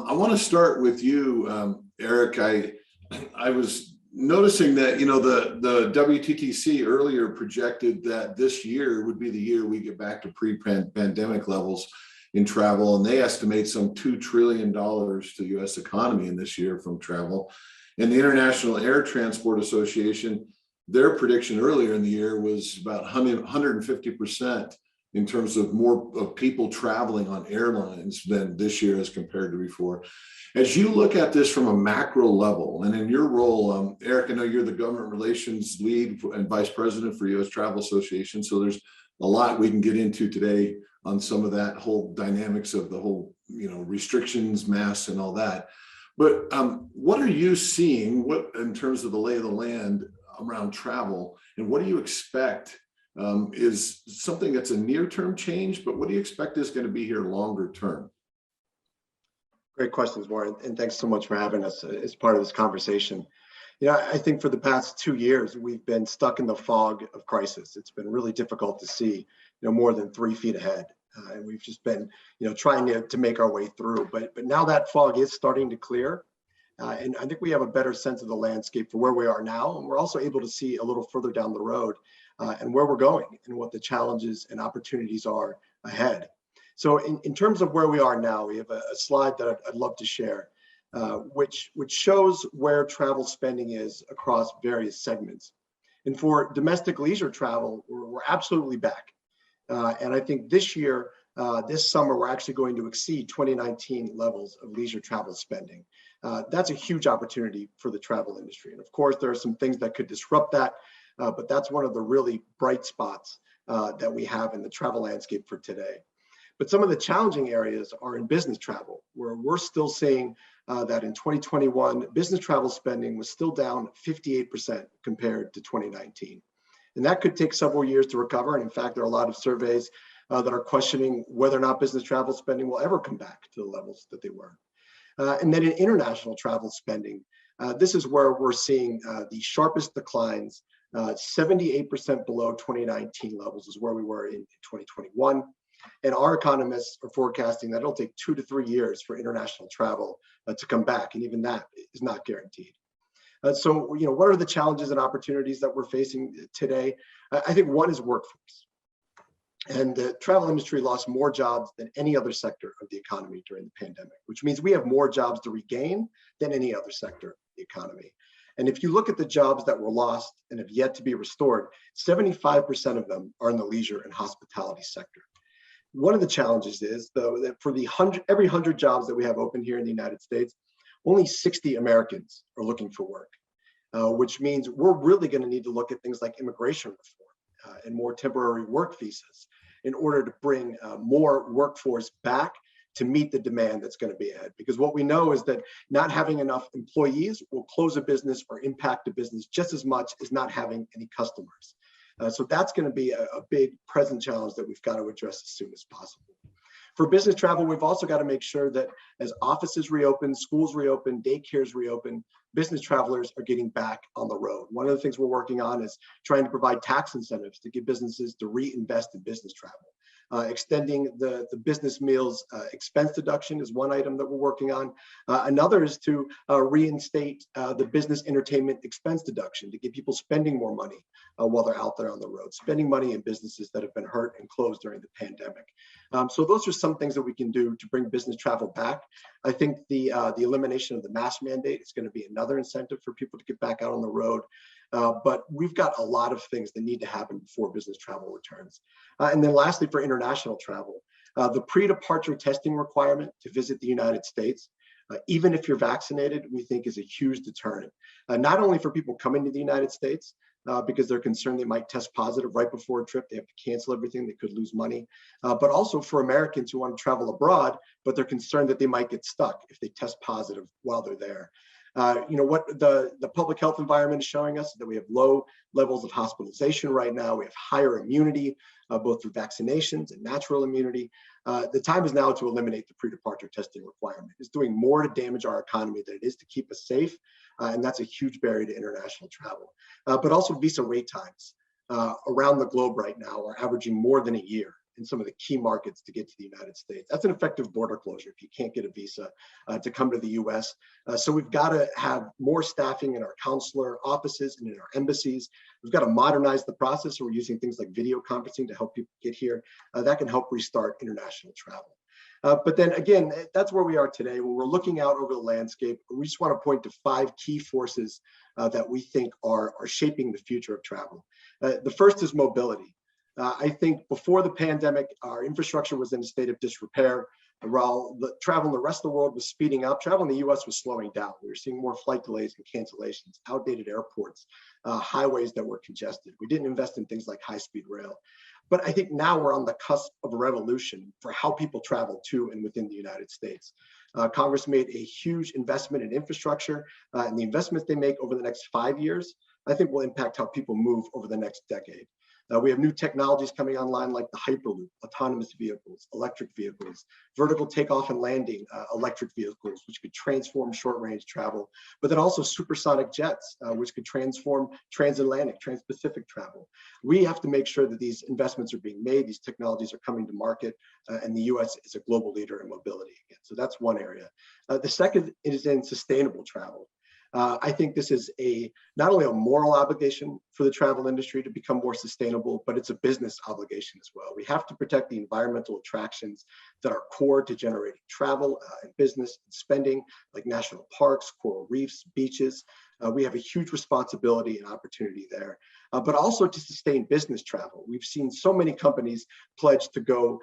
I want to start with you, Erik. I was noticing that, the WTTC earlier projected that this year would be the year we get back to pre-pandemic levels in travel, and they estimate some $2 trillion to the U.S. economy in this year from travel. And the International Air Transport Association, their prediction earlier in the year was about 150% in terms of more of people traveling on airlines than this year as compared to before. As you look at this from a macro level, and in your role, Erik, I know you're the government relations lead and vice president for U.S. Travel Association, so there's a lot we can get into today on some of that whole dynamics of the whole, restrictions, masks, and all that. But what are you seeing? What in terms of the lay of the land around travel, and what do you expect is something that's a near-term change, but what do you expect is going to be here longer term? Great questions, Warren, and thanks so much for having us as part of this conversation. I think for the past 2 years, we've been stuck in the fog of crisis. It's been really difficult to see, more than 3 feet ahead. And we've just been, trying to make our way through. But now that fog is starting to clear. And I think we have a better sense of the landscape for where we are now. And we're also able to see a little further down the road and where we're going and what the challenges and opportunities are ahead. So in terms of where we are now, we have a slide that I'd love to share, which shows where travel spending is across various segments. And for domestic leisure travel, we're absolutely back. And I think this year, this summer, we're actually going to exceed 2019 levels of leisure travel spending. That's a huge opportunity for the travel industry. And of course, there are some things that could disrupt that, but that's one of the really bright spots that we have in the travel landscape for today. But some of the challenging areas are in business travel, where we're still seeing that in 2021, business travel spending was still down 58% compared to 2019. And that could take several years to recover. And in fact, there are a lot of surveys that are questioning whether or not business travel spending will ever come back to the levels that they were. And then in international travel spending, this is where we're seeing the sharpest declines. 78% below 2019 levels is where we were in 2021. And our economists are forecasting that it'll take 2 to 3 years for international travel to come back. And even that is not guaranteed. So, what are the challenges and opportunities that we're facing today? I think one is workforce. And the travel industry lost more jobs than any other sector of the economy during the pandemic, which means we have more jobs to regain than any other sector of the economy. And if you look at the jobs that were lost and have yet to be restored, 75% of them are in the leisure and hospitality sector. One of the challenges is, though, that for every 100 jobs that we have open here in the United States, only 60 Americans are looking for work, which means we're really going to need to look at things like immigration reform and more temporary work visas in order to bring more workforce back to meet the demand that's going to be ahead. Because what we know is that not having enough employees will close a business or impact a business just as much as not having any customers. So that's going to be a big present challenge that we've got to address as soon as possible. For business travel, we've also got to make sure that as offices reopen, schools reopen, daycares reopen, business travelers are getting back on the road. One of the things we're working on is trying to provide tax incentives to get businesses to reinvest in business travel. Extending the business meals expense deduction is one item that we're working on. Another is to reinstate the business entertainment expense deduction to get people spending more money while they're out there on the road, spending money in businesses that have been hurt and closed during the pandemic. So those are some things that we can do to bring business travel back. I think the elimination of the mask mandate is going to be another incentive for people to get back out on the road. But we've got a lot of things that need to happen before business travel returns. And then lastly, for international travel, the pre-departure testing requirement to visit the United States, even if you're vaccinated, we think is a huge deterrent, not only for people coming to the United States, because they're concerned they might test positive right before a trip, they have to cancel everything, they could lose money, but also for Americans who want to travel abroad, but they're concerned that they might get stuck if they test positive while they're there. What the public health environment is showing us is that we have low levels of hospitalization right now. We have higher immunity, both through vaccinations and natural immunity. The time is now to eliminate the pre-departure testing requirement. It's doing more to damage our economy than it is to keep us safe. And that's a huge barrier to international travel. But also visa wait times around the globe right now are averaging more than a year. in some of the key markets to get to the United States. That's an effective border closure if you can't get a visa to come to the US. So we've got to have more staffing in our consular offices and in our embassies. We've got to modernize the process. So we're using things like video conferencing to help people get here. That can help restart international travel. But then again, that's where we are today. When we're looking out over the landscape, we just want to point to 5 key forces that we think are shaping the future of travel. The first is mobility. I think before the pandemic, our infrastructure was in a state of disrepair. While the travel in the rest of the world was speeding up, travel in the US was slowing down. We were seeing more flight delays and cancellations, outdated airports, highways that were congested. We didn't invest in things like high-speed rail. But I think now we're on the cusp of a revolution for how people travel to and within the United States. Congress made a huge investment in infrastructure, and the investments they make over the next 5 years, I think will impact how people move over the next decade. We have new technologies coming online like the Hyperloop, autonomous vehicles, electric vehicles, vertical takeoff and landing electric vehicles, which could transform short-range travel, but then also supersonic jets, which could transform transatlantic, trans-Pacific travel. We have to make sure that these investments are being made, these technologies are coming to market, and the US is a global leader in mobility again. So that's one area. The second is in sustainable travel. I think this is not only a moral obligation for the travel industry to become more sustainable, but it's a business obligation as well. We have to protect the environmental attractions that are core to generating travel and business and spending, like national parks, coral reefs, beaches. We have a huge responsibility and opportunity there, but also to sustain business travel. We've seen so many companies pledge to go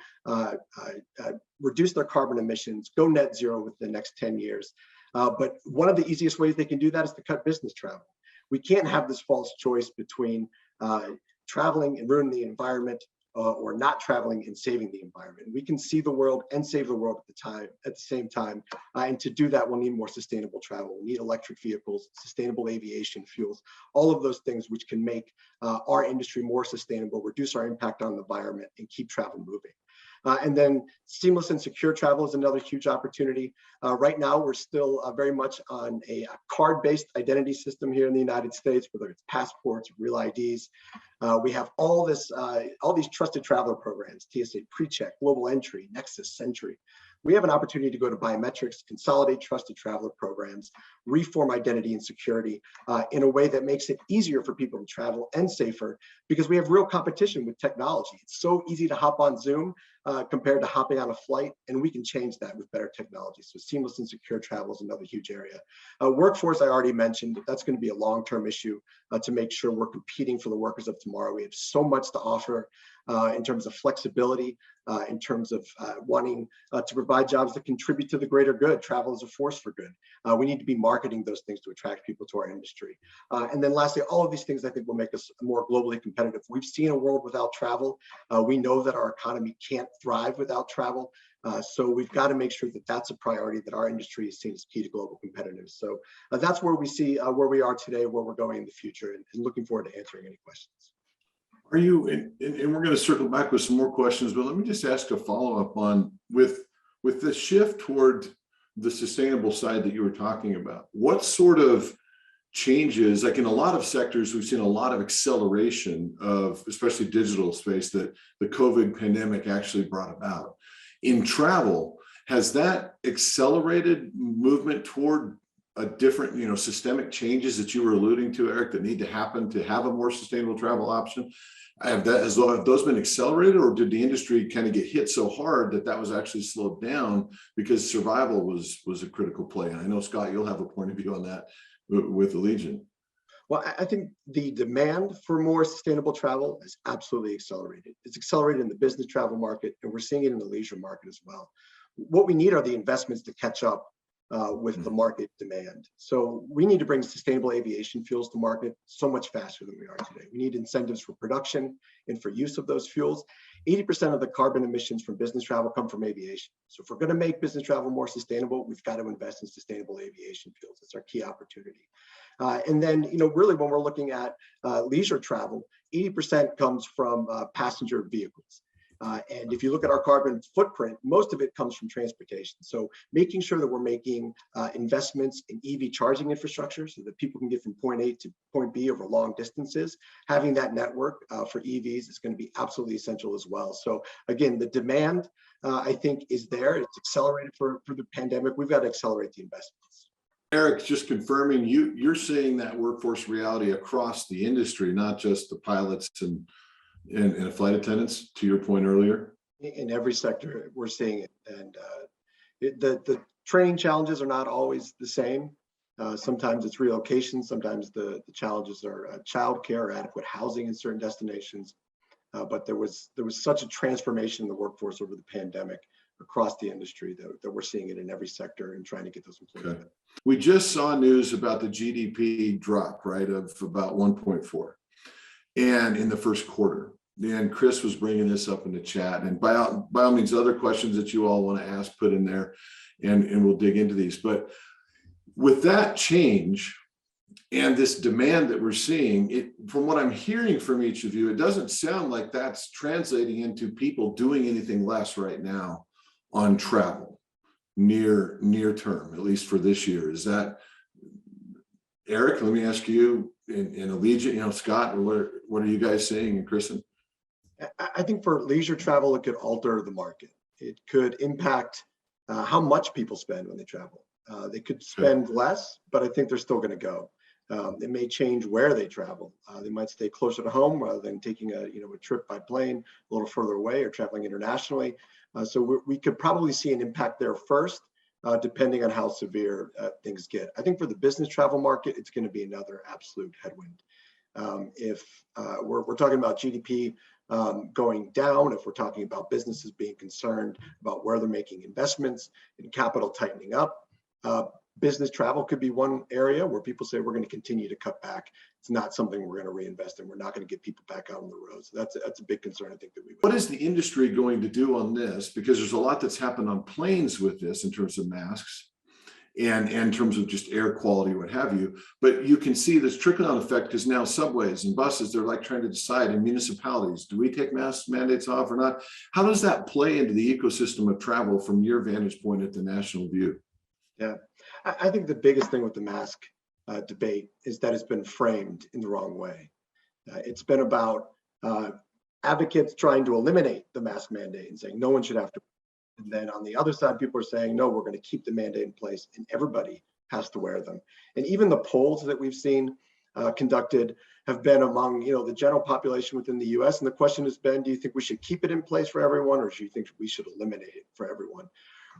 reduce their carbon emissions, go net zero within the next 10 years. But one of the easiest ways they can do that is to cut business travel. We can't have this false choice between traveling and ruining the environment or not traveling and saving the environment. We can see the world and save the world at the same time. And to do that, we'll need more sustainable travel. We need electric vehicles, sustainable aviation fuels, all of those things which can make our industry more sustainable, reduce our impact on the environment, and keep travel moving. And then seamless and secure travel is another huge opportunity. Right now, we're still very much on a card-based identity system here in the United States, whether it's passports, real IDs. We have all these trusted traveler programs, TSA PreCheck, Global Entry, Nexus, Sentry. We have an opportunity to go to biometrics, consolidate trusted traveler programs, reform identity and security in a way that makes it easier for people to travel and safer, because we have real competition with technology. It's so easy to hop on Zoom compared to hopping on a flight, and we can change that with better technology. So seamless and secure travel is another huge area. Workforce, I already mentioned, that's going to be a long-term issue to make sure we're competing for the workers of tomorrow. We have so much to offer in terms of flexibility, in terms of wanting to provide jobs that contribute to the greater good. Travel is a force for good. We need to be marketing those things to attract people to our industry. And then lastly, all of these things I think will make us more globally competitive. We've seen a world without travel. We know that our economy can't thrive without travel. So we've got to make sure that that's a priority, that our industry is seen as key to global competitiveness. So that's where we see where we are today, where we're going in the future, and looking forward to answering any questions. Are you, and we're going to circle back with some more questions, but let me just ask a follow-up on with the shift toward the sustainable side that you were talking about. What sort of changes, like in a lot of sectors, we've seen a lot of acceleration of, especially digital space, that the COVID pandemic actually brought about. In travel, has that accelerated movement toward a different, systemic changes that you were alluding to, Eric, that need to happen to have a more sustainable travel option? Have those been accelerated, or did the industry kind of get hit so hard that was actually slowed down because survival was a critical play? And I know, Scott, you'll have a point of view on that with Allegiant. Well, I think the demand for more sustainable travel has absolutely accelerated. It's accelerated in the business travel market, and we're seeing it in the leisure market as well. What we need are the investments to catch up with the market demand. So we need to bring sustainable aviation fuels to market so much faster than we are today. We need incentives for production and for use of those fuels. 80% of the carbon emissions from business travel come from aviation. So if we're going to make business travel more sustainable, we've got to invest in sustainable aviation fuels. It's our key opportunity. And then, really when we're looking at leisure travel, 80% comes from passenger vehicles. And if you look at our carbon footprint, most of it comes from transportation. So making sure that we're making investments in EV charging infrastructure so that people can get from point A to point B over long distances, having that network for EVs is going to be absolutely essential as well. So again, the demand, I think, is there. It's accelerated for the pandemic. We've got to accelerate the investments. Erik, just confirming, you're seeing that workforce reality across the industry, not just the pilots and flight attendants, to your point earlier? In every sector, we're seeing it. And the training challenges are not always the same. Sometimes it's relocation. Sometimes the challenges are childcare or adequate housing in certain destinations. But there was such a transformation in the workforce over the pandemic across the industry that we're seeing it in every sector and trying to get those employees. Okay. We just saw news about the GDP drop, right, of about 1.4. And in the first quarter, and Chris was bringing this up in the chat, and by all means, other questions that you all want to ask, put in there, and we'll dig into these. But with that change and this demand that we're seeing, from what I'm hearing from each of you, it doesn't sound like that's translating into people doing anything less right now on travel near term, at least for this year. Is that, Erik, let me ask you, in Allegiant, Scott, what are you guys seeing, and Kristen? I think for leisure travel, it could alter the market. It could impact how much people spend when they travel. They could spend less, but I think they're still going to go. It may change where they travel. They might stay closer to home rather than taking a trip by plane a little further away or traveling internationally. So we could probably see an impact there first, depending on how severe things get. I think for the business travel market, it's going to be another absolute headwind. If we're talking about GDP going down, if we're talking about businesses being concerned about where they're making investments and capital tightening up, business travel could be one area where people say we're going to continue to cut back. It's not something we're going to reinvest in. We're not going to get people back out on the road. So that's a big concern, I think, that we would. What is the industry going to do on this? Because there's a lot that's happened on planes with this in terms of masks and in terms of just air quality, what have you. But you can see this trickle-down effect because now subways and buses, they're like trying to decide in municipalities, do we take mask mandates off or not? How does that play into the ecosystem of travel from your vantage point at the national view? Yeah, I think the biggest thing with the mask debate is that it's been framed in the wrong way. It's been about advocates trying to eliminate the mask mandate and saying no one should have to. And then on the other side, people are saying, no, we're going to keep the mandate in place and everybody has to wear them. And even the polls that we've seen conducted have been among the general population within the US. And the question has been, do you think we should keep it in place for everyone, or do you think we should eliminate it for everyone?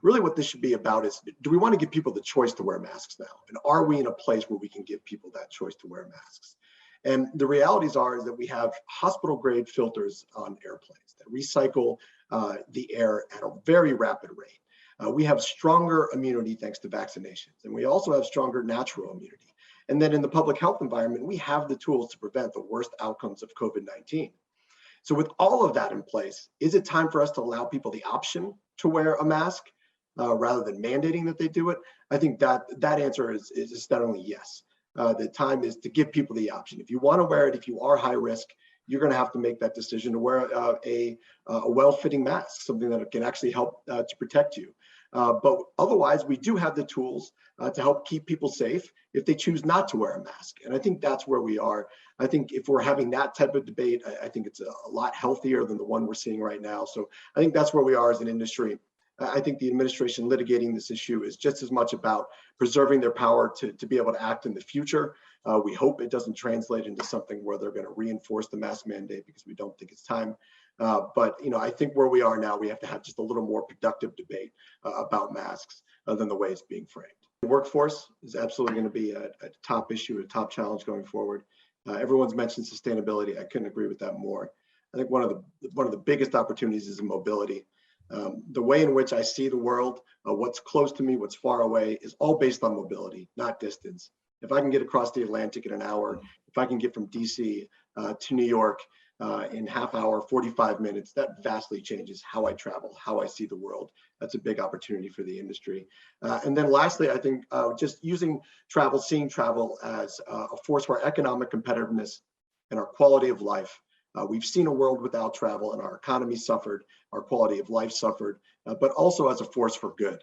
Really what this should be about is, do we want to give people the choice to wear masks now? And are we in a place where we can give people that choice to wear masks? And the realities are that we have hospital grade filters on airplanes that recycle the air at a very rapid rate. We have stronger immunity thanks to vaccinations, and we also have stronger natural immunity. And then in the public health environment, we have the tools to prevent the worst outcomes of COVID-19. So with all of that in place, is it time for us to allow people the option to wear a mask rather than mandating that they do it? I think that answer is not only yes. The time is to give people the option. If you want to wear it, if you are high risk, you're going to have to make that decision to wear a well-fitting mask, something that can actually help to protect you. But otherwise, we do have the tools to help keep people safe if they choose not to wear a mask. And I think that's where we are. I think if we're having that type of debate, I think it's a lot healthier than the one we're seeing right now. So I think that's where we are as an industry. I think the administration litigating this issue is just as much about preserving their power to be able to act in the future. We hope it doesn't translate into something where they're going to reinforce the mask mandate, because we don't think it's time. But I think where we are now, we have to have just a little more productive debate about masks than the way it's being framed. The workforce is absolutely going to be a top issue, a top challenge going forward. Everyone's mentioned sustainability. I couldn't agree with that more. I think one of the biggest opportunities is in mobility. The way in which I see the world, what's close to me, what's far away, is all based on mobility, not distance. If I can get across the Atlantic in an hour, if I can get from DC to New York in half hour, 45 minutes, that vastly changes how I travel, how I see the world. That's a big opportunity for the industry. And then lastly, I think just using travel, seeing travel as a force for our economic competitiveness and our quality of life We've seen a world without travel, and our economy suffered, our quality of life suffered, but also as a force for good.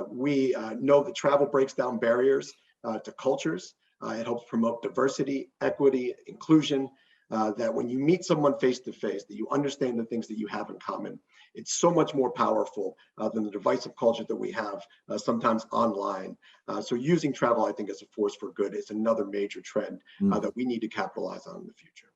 We know that travel breaks down barriers to cultures. It helps promote diversity, equity, inclusion, that when you meet someone face to face, that you understand the things that you have in common. It's so much more powerful than the divisive culture that we have sometimes online. So using travel, I think, as a force for good is another major trend that we need to capitalize on in the future.